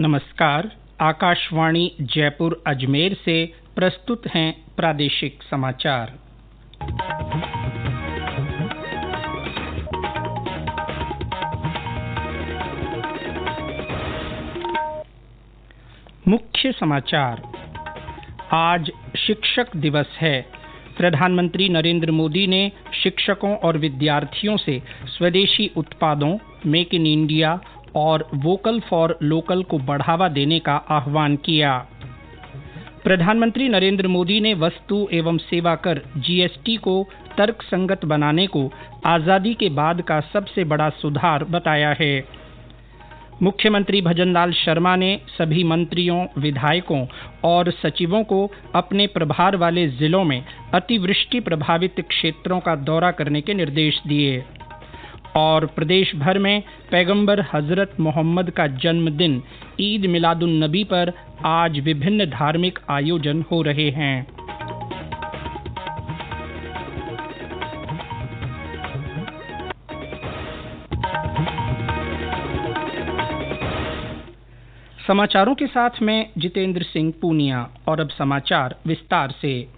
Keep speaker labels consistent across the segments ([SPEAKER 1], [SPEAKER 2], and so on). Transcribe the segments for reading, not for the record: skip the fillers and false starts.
[SPEAKER 1] नमस्कार। आकाशवाणी जयपुर अजमेर से प्रस्तुत हैं प्रादेशिक समाचार। मुख्य समाचार। आज शिक्षक दिवस है। प्रधानमंत्री नरेंद्र मोदी ने शिक्षकों और विद्यार्थियों से स्वदेशी उत्पादों, मेक इन इंडिया और वोकल फॉर लोकल को बढ़ावा देने का आह्वान किया। प्रधानमंत्री नरेंद्र मोदी ने वस्तु एवं सेवा कर जीएसटी को तर्कसंगत बनाने को आजादी के बाद का सबसे बड़ा सुधार बताया है। मुख्यमंत्री भजनलाल शर्मा ने सभी मंत्रियों, विधायकों और सचिवों को अपने प्रभार वाले जिलों में अतिवृष्टि प्रभावित क्षेत्रों का दौरा करने के निर्देश दिए। और प्रदेश भर में पैगंबर हजरत मोहम्मद का जन्मदिन ईद मिलादुन नबी पर आज विभिन्न धार्मिक आयोजन हो रहे हैं। समाचारों के साथ मैं जितेंद्र सिंह पूनिया। और अब समाचार विस्तार से।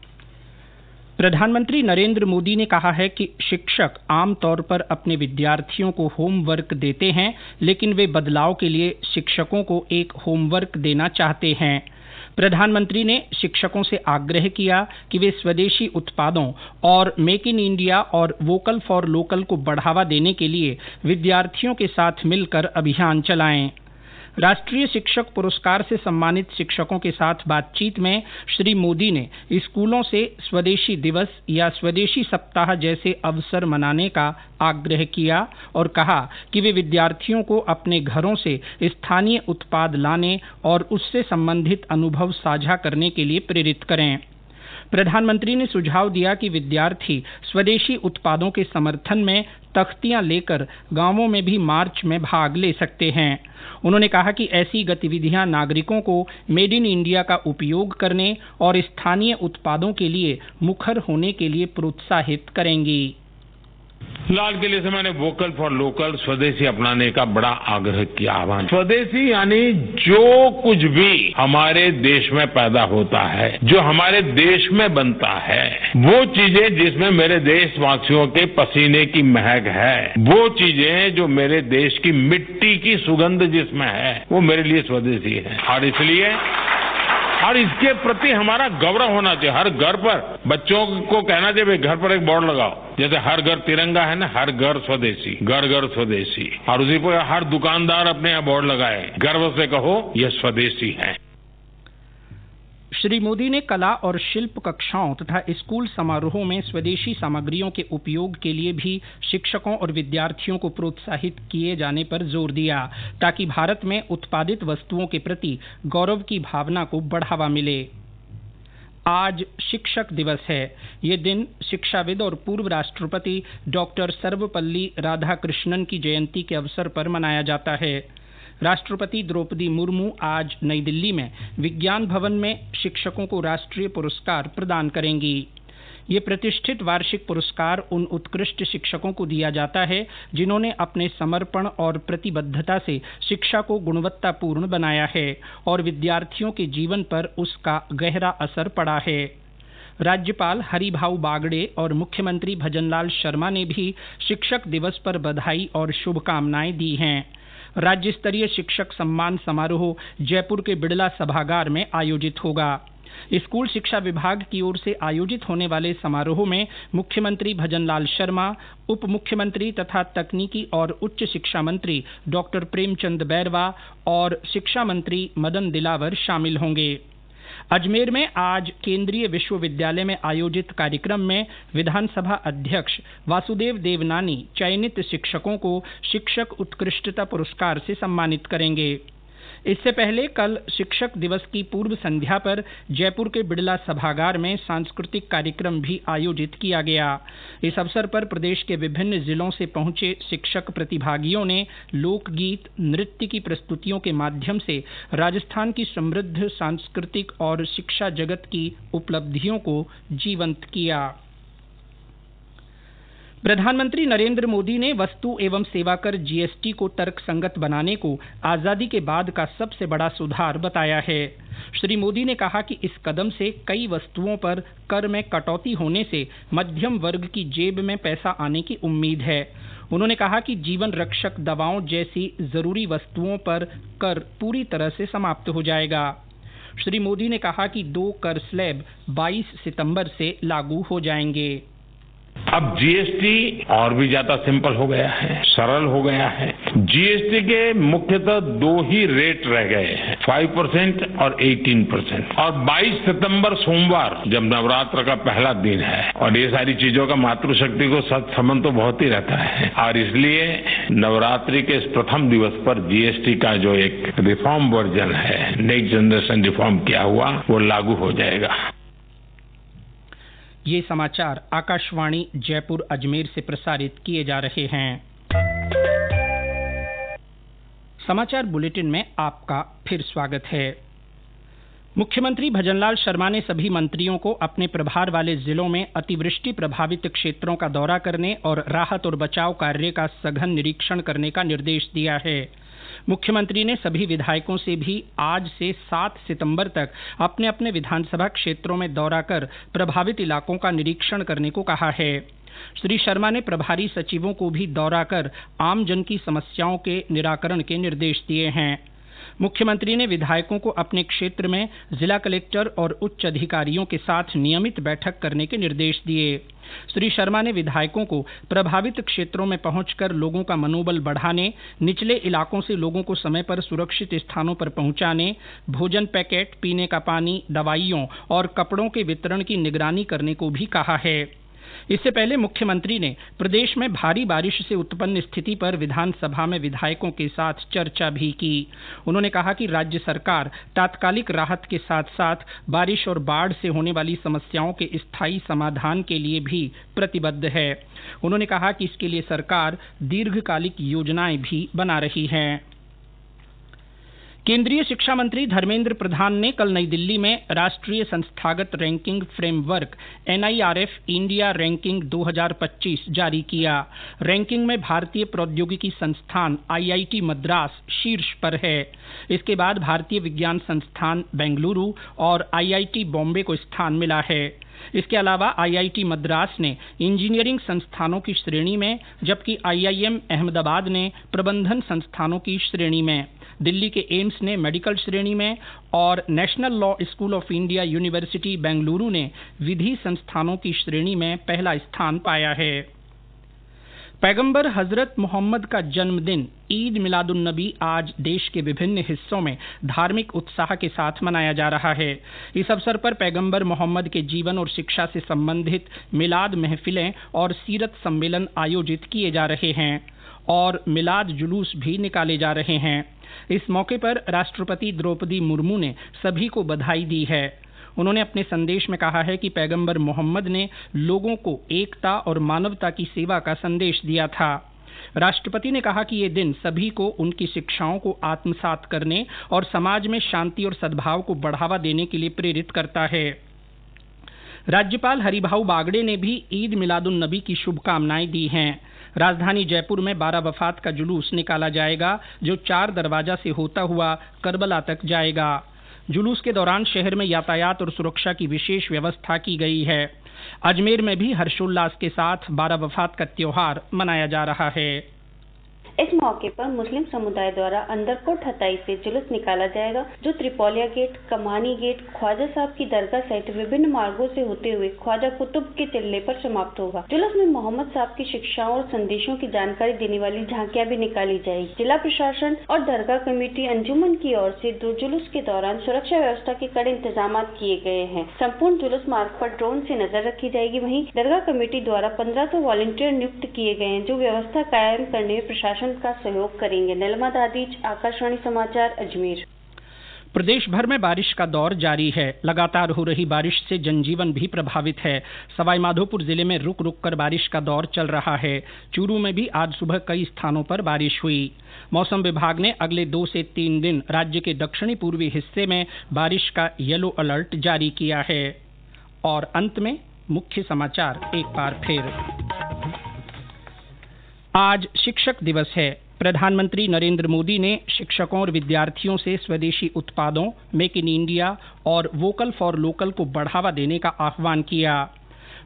[SPEAKER 1] प्रधानमंत्री नरेंद्र मोदी ने कहा है कि शिक्षक आमतौर पर अपने विद्यार्थियों को होमवर्क देते हैं, लेकिन वे बदलाव के लिए शिक्षकों को एक होमवर्क देना चाहते हैं। प्रधानमंत्री ने शिक्षकों से आग्रह किया कि वे स्वदेशी उत्पादों और मेक इन इंडिया और वोकल फॉर लोकल को बढ़ावा देने के लिए विद्यार्थियों के साथ मिलकर अभियान चलाएं। राष्ट्रीय शिक्षक पुरस्कार से सम्मानित शिक्षकों के साथ बातचीत में श्री मोदी ने स्कूलों से स्वदेशी दिवस या स्वदेशी सप्ताह जैसे अवसर मनाने का आग्रह किया और कहा कि वे विद्यार्थियों को अपने घरों से स्थानीय उत्पाद लाने और उससे संबंधित अनुभव साझा करने के लिए प्रेरित करें। प्रधानमंत्री ने सुझाव दिया कि विद्यार्थी स्वदेशी उत्पादों के समर्थन में तख्तियां लेकर गांवों में भी मार्च में भाग ले सकते हैं। उन्होंने कहा कि ऐसी गतिविधियां नागरिकों को मेड इन इंडिया का उपयोग करने और स्थानीय उत्पादों के लिए मुखर होने के लिए प्रोत्साहित करेंगी।
[SPEAKER 2] लाल किले से मैंने वोकल फॉर लोकल, स्वदेशी अपनाने का बड़ा आग्रह किया। आह्वान स्वदेशी यानी जो कुछ भी हमारे देश में पैदा होता है, जो हमारे देश में बनता है, वो चीजें जिसमें मेरे देशवासियों के पसीने की महक है, वो चीजें जो मेरे देश की मिट्टी की सुगंध जिसमें है, वो मेरे लिए स्वदेशी है। और इसके प्रति हमारा गौरव होना चाहिए। हर घर पर बच्चों को कहना चाहिए, घर पर एक बोर्ड लगाओ, जैसे हर घर तिरंगा है ना, हर घर स्वदेशी, घर घर स्वदेशी। और उसी पर हर दुकानदार अपने यहाँ बोर्ड लगाए, गर्व से कहो यह स्वदेशी है।
[SPEAKER 1] श्री मोदी ने कला और शिल्प कक्षाओं तथा स्कूल समारोहों में स्वदेशी सामग्रियों के उपयोग के लिए भी शिक्षकों और विद्यार्थियों को प्रोत्साहित किए जाने पर जोर दिया, ताकि भारत में उत्पादित वस्तुओं के प्रति गौरव की भावना को बढ़ावा मिले। आज शिक्षक दिवस है। ये दिन शिक्षाविद और पूर्व राष्ट्रपति डॉक्टर सर्वपल्ली राधाकृष्णन की जयंती के अवसर पर मनाया जाता है। राष्ट्रपति द्रौपदी मुर्मू आज नई दिल्ली में विज्ञान भवन में शिक्षकों को राष्ट्रीय पुरस्कार प्रदान करेंगी। ये प्रतिष्ठित वार्षिक पुरस्कार उन उत्कृष्ट शिक्षकों को दिया जाता है जिन्होंने अपने समर्पण और प्रतिबद्धता से शिक्षा को गुणवत्तापूर्ण बनाया है और विद्यार्थियों के जीवन पर उसका गहरा असर पड़ा है। राज्यपाल हरिभाऊ बागड़े और मुख्यमंत्री भजनलाल शर्मा ने भी शिक्षक दिवस पर बधाई और शुभकामनाएं दी हैं। राज्य स्तरीय शिक्षक सम्मान समारोह जयपुर के बिड़ला सभागार में आयोजित होगा। स्कूल शिक्षा विभाग की ओर से आयोजित होने वाले समारोह में मुख्यमंत्री भजनलाल शर्मा, उप मुख्यमंत्री तथा तकनीकी और उच्च शिक्षा मंत्री डॉक्टर प्रेमचंद बैरवा और शिक्षा मंत्री मदन दिलावर शामिल होंगे। अजमेर में आज केंद्रीय विश्वविद्यालय में आयोजित कार्यक्रम में विधानसभा अध्यक्ष वासुदेव देवनानी चयनित शिक्षकों को शिक्षक उत्कृष्टता पुरस्कार से सम्मानित करेंगे। इससे पहले कल शिक्षक दिवस की पूर्व संध्या पर जयपुर के बिड़ला सभागार में सांस्कृतिक कार्यक्रम भी आयोजित किया गया। इस अवसर पर प्रदेश के विभिन्न जिलों से पहुंचे शिक्षक प्रतिभागियों ने लोकगीत, नृत्य की प्रस्तुतियों के माध्यम से राजस्थान की समृद्ध सांस्कृतिक और शिक्षा जगत की उपलब्धियों को जीवंत किया। प्रधानमंत्री नरेंद्र मोदी ने वस्तु एवं सेवा कर जीएसटी को तर्कसंगत बनाने को आजादी के बाद का सबसे बड़ा सुधार बताया है। श्री मोदी ने कहा कि इस कदम से कई वस्तुओं पर कर में कटौती होने से मध्यम वर्ग की जेब में पैसा आने की उम्मीद है। उन्होंने कहा कि जीवन रक्षक दवाओं जैसी जरूरी वस्तुओं पर कर पूरी तरह से समाप्त हो जाएगा। श्री मोदी ने कहा कि 2 कर स्लैब 22 सितंबर से लागू हो जाएंगे।
[SPEAKER 2] अब जीएसटी और भी ज्यादा सिंपल हो गया है, सरल हो गया है। जीएसटी के मुख्यतः 2 ही रेट रह गए हैं, 5% और 18%। और 22 सितंबर सोमवार जब नवरात्र का पहला दिन है और ये सारी चीजों का मातृशक्ति को संबंध तो बहुत ही रहता है, और इसलिए नवरात्रि के इस प्रथम दिवस पर जीएसटी का जो एक रिफॉर्म वर्जन है, नेक्स्ट जनरेशन रिफॉर्म किया हुआ, वो लागू हो जाएगा।
[SPEAKER 1] ये समाचार आकाशवाणी जयपुर अजमेर से प्रसारित किए जा रहे हैं। समाचार बुलेटिन में आपका फिर स्वागत है। मुख्यमंत्री भजनलाल शर्मा ने सभी मंत्रियों को अपने प्रभार वाले जिलों में अतिवृष्टि प्रभावित क्षेत्रों का दौरा करने और राहत और बचाव कार्य का सघन निरीक्षण करने का निर्देश दिया है। मुख्यमंत्री ने सभी विधायकों से भी आज से 7 सितंबर तक अपने अपने विधानसभा क्षेत्रों में दौरा कर प्रभावित इलाकों का निरीक्षण करने को कहा है। श्री शर्मा ने प्रभारी सचिवों को भी दौरा कर आमजन की समस्याओं के निराकरण के निर्देश दिए हैं। मुख्यमंत्री ने विधायकों को अपने क्षेत्र में जिला कलेक्टर और उच्च अधिकारियों के साथ नियमित बैठक करने के निर्देश दिए। श्री शर्मा ने विधायकों को प्रभावित क्षेत्रों में पहुंचकर लोगों का मनोबल बढ़ाने, निचले इलाकों से लोगों को समय पर सुरक्षित स्थानों पर पहुंचाने, भोजन पैकेट, पीने का पानी, दवाइयों और कपड़ों के वितरण की निगरानी करने को भी कहा है। इससे पहले मुख्यमंत्री ने प्रदेश में भारी बारिश से उत्पन्न स्थिति पर विधानसभा में विधायकों के साथ चर्चा भी की। उन्होंने कहा कि राज्य सरकार तात्कालिक राहत के साथ साथ बारिश और बाढ़ से होने वाली समस्याओं के स्थायी समाधान के लिए भी प्रतिबद्ध है। उन्होंने कहा कि इसके लिए सरकार दीर्घकालिक योजनाएं भी बना रही है। केंद्रीय शिक्षा मंत्री धर्मेंद्र प्रधान ने कल नई दिल्ली में राष्ट्रीय संस्थागत ranking framework NIRF India ranking 2025 जारी किया। रैंकिंग में भारतीय प्रौद्योगिकी संस्थान IIT मद्रास शीर्ष पर है। इसके बाद भारतीय विज्ञान संस्थान बेंगलुरु और IIT बॉम्बे को स्थान मिला है। इसके अलावा IIT मद्रास ने इंजीनियरिंग संस्थानों की श्रेणी में, जबकि IIM अहमदाबाद ने प्रबंधन संस्थानों की श्रेणी में, दिल्ली के एम्स ने मेडिकल श्रेणी में और national law school of India university Bengaluru ने विधि संस्थानों की श्रेणी में पहला स्थान पाया है। पैगंबर हजरत मोहम्मद का जन्मदिन ईद मिलादुन्नबी आज देश के विभिन्न हिस्सों में धार्मिक उत्साह के साथ मनाया जा रहा है। इस अवसर पर पैगंबर मोहम्मद के जीवन और शिक्षा से संबंधित मिलाद महफिलें और सीरत सम्मेलन आयोजित किए जा रहे हैं और मिलाद जुलूस भी निकाले जा रहे हैं। इस मौके पर राष्ट्रपति द्रौपदी मुर्मू ने सभी को बधाई दी है। उन्होंने अपने संदेश में कहा है कि पैगंबर मोहम्मद ने लोगों को एकता और मानवता की सेवा का संदेश दिया था। राष्ट्रपति ने कहा कि ये दिन सभी को उनकी शिक्षाओं को आत्मसात करने और समाज में शांति और सद्भाव को बढ़ावा देने के लिए प्रेरित करता है। राज्यपाल हरिभाऊ बागड़े ने भी ईद मिलादुन्नबी की शुभकामनाएं दी हैं। राजधानी जयपुर में 12 वफात का जुलूस निकाला जाएगा, जो 4 दरवाजा से होता हुआ करबला तक जाएगा। जुलूस के दौरान शहर में यातायात और सुरक्षा की विशेष व्यवस्था की गई है। अजमेर में भी हर्षोल्लास के साथ 12 वफात का त्योहार मनाया जा रहा है।
[SPEAKER 3] इस मौके पर मुस्लिम समुदाय द्वारा अंदरकोट हताई से जुलूस निकाला जाएगा, जो त्रिपोलिया गेट, कमानी गेट, ख्वाजा साहब की दरगाह सहित विभिन्न मार्गों से होते हुए ख्वाजा कुतुब के टिल्ले पर समाप्त होगा। जुलूस में मोहम्मद साहब की शिक्षाओं और संदेशों की जानकारी देने वाली झांकियां भी निकाली जाएगी। जिला प्रशासन और दरगाह कमेटी अंजुमन की ओर से जुलूस के दौरान सुरक्षा व्यवस्था के कड़े इंतजाम किए गए हैं। संपूर्ण जुलूस मार्ग पर ड्रोन से नजर रखी जाएगी। वहीं दरगाह कमेटी द्वारा 1500 वॉलंटियर नियुक्त किए गए हैं, जो व्यवस्था कायम करने में प्रशासन का सहयोग करेंगे। नीलमा दादीज, आकाशवाणी समाचार, अजमेर।
[SPEAKER 1] प्रदेश भर में बारिश का दौर जारी है। लगातार हो रही बारिश से जनजीवन भी प्रभावित है। सवाईमाधोपुर जिले में रुक रुक कर बारिश का दौर चल रहा है। चूरू में भी आज सुबह कई स्थानों पर बारिश हुई। मौसम विभाग ने अगले 2 से 3 दिन राज्य के दक्षिणी पूर्वी हिस्से में बारिश का येलो अलर्ट जारी किया है। और अंत में मुख्य समाचार एक बार फिर। आज शिक्षक दिवस है। प्रधानमंत्री नरेंद्र मोदी ने शिक्षकों और विद्यार्थियों से स्वदेशी उत्पादों, मेक इन इंडिया और वोकल फॉर लोकल को बढ़ावा देने का आह्वान किया।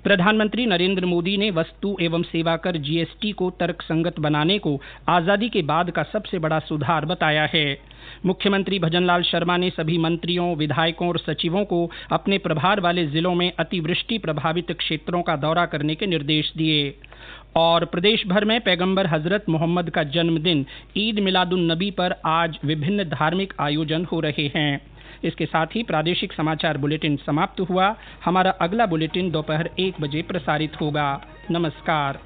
[SPEAKER 1] प्रधानमंत्री नरेंद्र मोदी ने वस्तु एवं सेवा कर जीएसटी को तर्कसंगत बनाने को आजादी के बाद का सबसे बड़ा सुधार बताया है। मुख्यमंत्री भजनलाल शर्मा ने सभी मंत्रियों, विधायकों और सचिवों को अपने प्रभार वाले जिलों में अतिवृष्टि प्रभावित क्षेत्रों का दौरा करने के निर्देश दिए। और प्रदेश भर में पैगंबर हजरत मोहम्मद का जन्मदिन ईद मिलादुन नबी पर आज विभिन्न धार्मिक आयोजन हो रहे हैं। इसके साथ ही प्रादेशिक समाचार बुलेटिन समाप्त हुआ। हमारा अगला बुलेटिन दोपहर 1 बजे प्रसारित होगा। नमस्कार।